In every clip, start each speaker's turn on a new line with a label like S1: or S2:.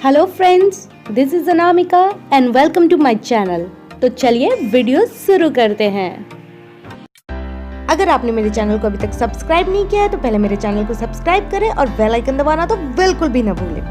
S1: Hello friends, this is Anamika and welcome to my channel. तो चलिए video शुरू करते हैं। अगर आपने मेरे चैनल को अभी तक सब्सक्राइब नहीं किया है तो पहले मेरे चैनल को सब्सक्राइब करें और बेल आइकन दबाना तो बिल्कुल भी ना भूलें।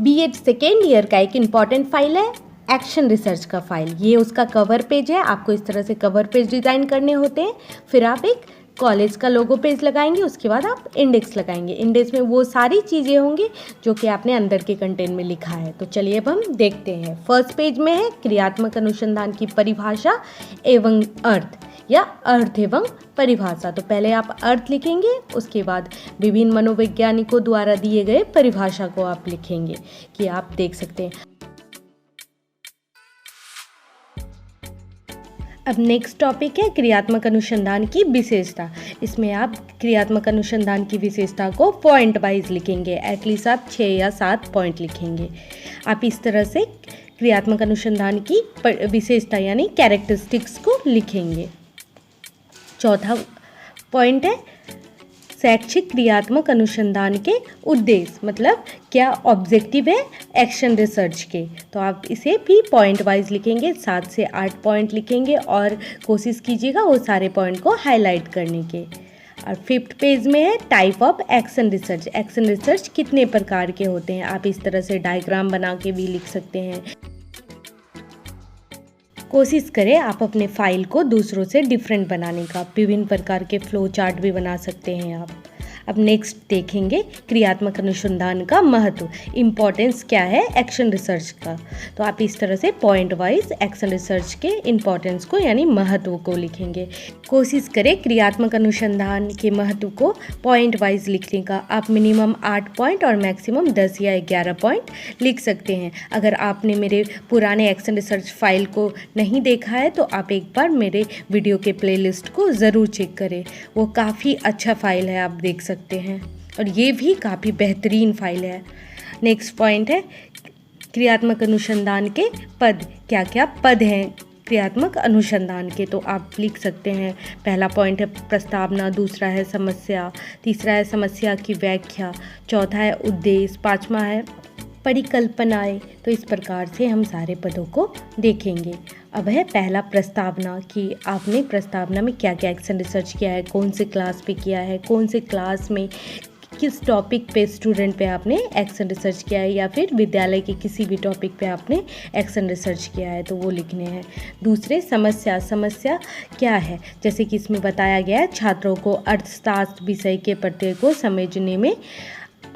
S1: बीएड सेकेंड ईयर का एक इम्पॉर्टेंट फाइल है एक्शन रिसर्च का फाइल। ये उसका कवर पेज है। आपको इस तरह से कवर पेज डिज़ाइन करने होते हैं। फिर आप एक कॉलेज का लोगो पेज लगाएंगे, उसके बाद आप इंडेक्स लगाएंगे। इंडेक्स में वो सारी चीज़ें होंगी जो कि आपने अंदर के कंटेंट में लिखा है। तो चलिए अब हम देखते हैं। फर्स्ट पेज में है क्रियात्मक अनुसंधान की परिभाषा एवं अर्थ या अर्थ एवं परिभाषा। तो पहले आप अर्थ लिखेंगे, उसके बाद विभिन्न मनोवैज्ञानिकों द्वारा दिए गए परिभाषा को आप लिखेंगे कि आप देख सकते हैं। अब नेक्स्ट टॉपिक है क्रियात्मक अनुसंधान की विशेषता। इसमें आप क्रियात्मक अनुसंधान की विशेषता को पॉइंट वाइज लिखेंगे। एटलीस्ट आप 6 या 7 पॉइंट लिखेंगे। आप इस तरह से क्रियात्मक अनुसंधान की विशेषता यानी कैरेक्टरिस्टिक्स को लिखेंगे। चौथा पॉइंट है शैक्षिक क्रियात्मक अनुसंधान के उद्देश्य, मतलब क्या ऑब्जेक्टिव है एक्शन रिसर्च के। तो आप इसे भी पॉइंट वाइज लिखेंगे। 7 से 8 पॉइंट लिखेंगे और कोशिश कीजिएगा वो सारे पॉइंट को हाईलाइट करने के। और 5th पेज में है type of action research. Action research कितने प्रकार के होते हैं, आप इस तरह से डायग्राम बना के भी लिख सकते हैं। कोशिश करें आप अपने फाइल को दूसरों से डिफरेंट बनाने का। विभिन्न प्रकार के फ्लो चार्ट भी बना सकते हैं आप। अब नेक्स्ट देखेंगे क्रियात्मक अनुसंधान का महत्व, इम्पोर्टेंस क्या है एक्शन रिसर्च का। तो आप इस तरह से पॉइंट वाइज एक्शन रिसर्च के इम्पोर्टेंस को यानी महत्व को लिखेंगे। कोशिश करें क्रियात्मक अनुसंधान के महत्व को पॉइंट वाइज लिखने का। आप मिनिमम 8 पॉइंट और मैक्सिमम 10 या 11 पॉइंट लिख सकते हैं। अगर आपने मेरे पुराने एक्शन रिसर्च फाइल को नहीं देखा है तो आप एक बार मेरे वीडियो के प्लेलिस्ट को ज़रूर चेक करें। वो काफ़ी अच्छा फाइल है, आप देख सकते हैं। और ये भी काफ़ी बेहतरीन फाइल है। नेक्स्ट पॉइंट है क्रियात्मक अनुसंधान के पद। क्या क्या पद हैं क्रियात्मक अनुसंधान के, तो आप लिख सकते हैं। पहला पॉइंट है प्रस्तावना, दूसरा है समस्या, तीसरा है समस्या की व्याख्या, चौथा है उद्देश्य, पांचवा है परिकल्पनाएं। तो इस प्रकार से हम सारे पदों को देखेंगे। अब है पहला प्रस्तावना कि आपने प्रस्तावना में क्या क्या एक्शन रिसर्च किया है, कौन से क्लास पे किया है, कौन से क्लास में किस टॉपिक पे स्टूडेंट पे आपने एक्शन रिसर्च किया है, या फिर विद्यालय के किसी भी टॉपिक पे आपने एक्शन रिसर्च किया है, तो वो लिखने हैं। दूसरे समस्या क्या है, जैसे कि इसमें बताया गया है छात्रों को अर्थशास्त्र विषय के पढ़ने को समझने में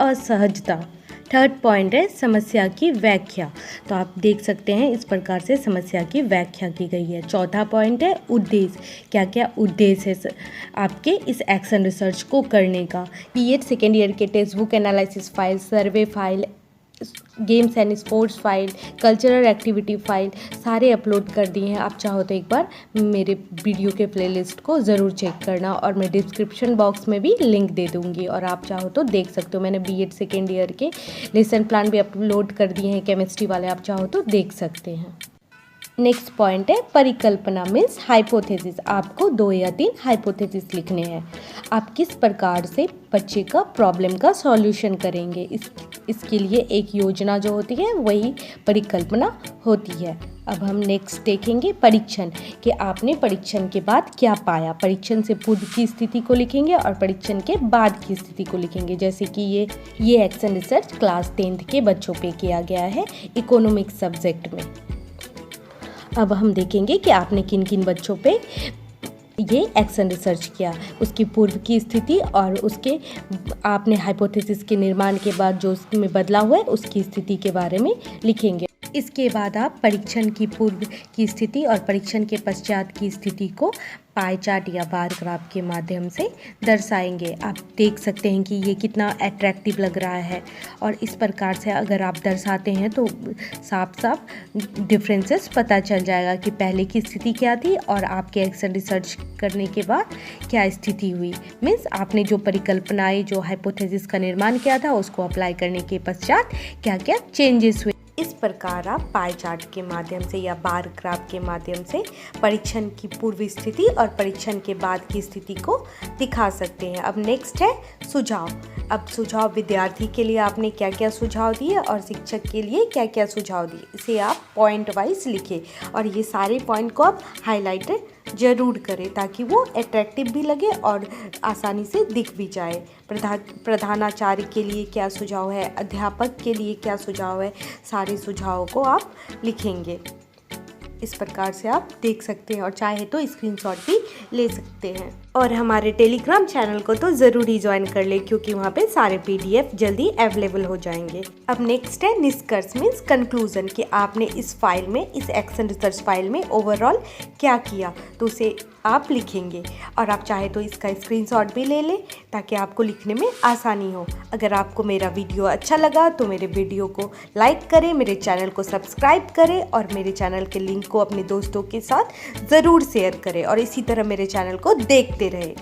S1: असहजता। थर्ड पॉइंट है समस्या की व्याख्या। तो आप देख सकते हैं इस प्रकार से समस्या की व्याख्या की गई है। चौथा पॉइंट है उद्देश्य। क्या क्या उद्देश्य है आपके इस एक्शन रिसर्च को करने का। बीएड सेकेंड ईयर के text book analysis file, survey file, games and sports file, cultural activity file सारे अपलोड कर दिए हैं। आप चाहो तो एक बार मेरे वीडियो के प्लेलिस्ट को ज़रूर चेक करना और मैं डिस्क्रिप्शन बॉक्स में भी लिंक दे दूँगी और आप चाहो तो देख सकते हो। मैंने बीएड सेकेंड ईयर के लेसन प्लान भी अपलोड कर दिए हैं केमिस्ट्री वाले, आप चाहो तो देख सकते हैं। नेक्स्ट पॉइंट है परिकल्पना मीन्स हाइपोथेसिस। आपको 2 या 3 हाइपोथेसिस लिखने हैं। आप किस प्रकार से बच्चे का प्रॉब्लम का सॉल्यूशन करेंगे, इसके लिए एक योजना जो होती है वही परिकल्पना होती है। अब हम नेक्स्ट देखेंगे परीक्षण कि आपने परीक्षण के बाद क्या पाया। परीक्षण से पूर्व की स्थिति को लिखेंगे और परीक्षण के बाद की स्थिति को लिखेंगे। जैसे कि ये एक्शन रिसर्च क्लास 10th के बच्चों पे किया गया है इकोनॉमिक्स सब्जेक्ट में। अब हम देखेंगे कि आपने किन किन बच्चों पे ये एक्शन रिसर्च किया, उसकी पूर्व की स्थिति और उसके आपने हाइपोथेसिस के निर्माण के बाद जो उसमें बदलाव हुआ है उसकी स्थिति के बारे में लिखेंगे। इसके बाद आप परीक्षण की पूर्व की स्थिति और परीक्षण के पश्चात की स्थिति को पाई चार्ट या बार ग्राफ के माध्यम से दर्शाएंगे। आप देख सकते हैं कि ये कितना अट्रैक्टिव लग रहा है और इस प्रकार से अगर आप दर्शाते हैं तो साफ साफ डिफरेंसेस पता चल जाएगा कि पहले की स्थिति क्या थी और आपके एक्शन रिसर्च करने के बाद क्या स्थिति हुई। मीन्स आपने जो परिकल्पनाएं जो हाइपोथेसिस का निर्माण किया था उसको अप्लाई करने के पश्चात क्या क्या चेंजेस हुए। इस प्रकार आप पाई चार्ट के माध्यम से या बार ग्राफ के माध्यम से परीक्षण की पूर्व स्थिति और परीक्षण के बाद की स्थिति को दिखा सकते हैं। अब नेक्स्ट है सुझाव। अब सुझाव विद्यार्थी के लिए आपने क्या क्या सुझाव दिए और शिक्षक के लिए क्या क्या सुझाव दिए, इसे आप पॉइंट वाइज लिखें और ये सारे पॉइंट को आप हाईलाइटेड ज़रूर करें ताकि वो अट्रैक्टिव भी लगे और आसानी से दिख भी जाए। प्रधानाचार्य के लिए क्या सुझाव है, अध्यापक के लिए क्या सुझाव है, सारे सुझावों को आप लिखेंगे। इस प्रकार से आप देख सकते हैं और चाहे तो स्क्रीनशॉट भी ले सकते हैं। और हमारे टेलीग्राम चैनल को तो ज़रूर ही ज्वाइन कर ले क्योंकि वहाँ पे सारे PDF जल्दी अवेलेबल हो जाएंगे। अब नेक्स्ट है निष्कर्ष मीन्स कंक्लूजन कि आपने इस फाइल में, इस एक्शन रिसर्च फाइल में ओवरऑल क्या किया, तो उसे आप लिखेंगे और आप चाहे तो इसका स्क्रीनशॉट भी ले लें ताकि आपको लिखने में आसानी हो। अगर आपको मेरा वीडियो अच्छा लगा तो मेरे वीडियो को लाइक करें, मेरे चैनल को सब्सक्राइब करें और मेरे चैनल के लिंक को अपने दोस्तों के साथ ज़रूर शेयर करें और इसी तरह मेरे चैनल को देखते रहे।